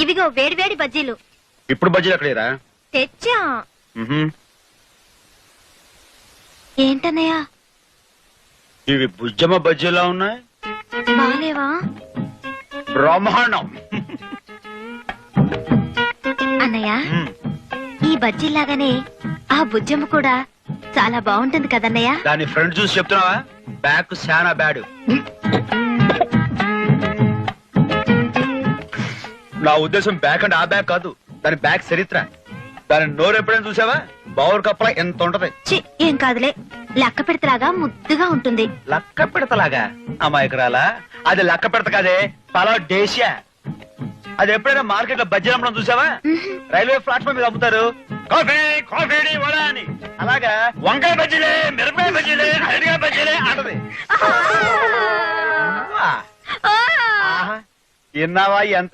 ఇవిగో వేడి వేడి బజ్జీలు. ఇప్పుడు బజ్జీలు ఎక్కడేరా? తెచ్చా. ఏంటన్నయ్య ఇవి బుజ్జమ్మ బజ్జీలా ఉన్నాయి. బాలేవా? బ్రహ్మాండం. అన్నయ్య ఈ బజ్జీలాగానే ఆ బుజ్జమ్మ కూడా చాలా బాగుంటుంది కదన్నయ్య. దాని ఫ్రెండ్ చూసి చెప్తున్నావా? బ్యాక్ శానా బ్యాడ్. నా ఉద్దేశం బ్యాక్ అంటే ఆ బ్యాక్ కాదు, దాని బ్యాక్ చరిత్ర. దాని నోరు ఎప్పుడైనా చూసావా? బౌర్ కప్పల ఎంత ఉంటది. ఏం కాదులే, లక్క పెడతలాగా ముద్దుగా ఉంటుంది. లక్క పెడతలాగా? అమాయకురాలా, అది లక్క పెడత కాదే, పలా డేషియా. అది ఎప్పుడైనా మార్కెట్ లో బజ్జీలు అమ్మడం చూసావా? రైల్వే ప్లాట్ఫామ్ మీద అమ్ముతారు, కాఫీ కాఫీ వడా అని. అలాగా వంకాయ బజ్జీలే, మిరపకాయ బజ్జీలే, అరటికాయ బజ్జీలే అంటది. విన్నావా ఎంత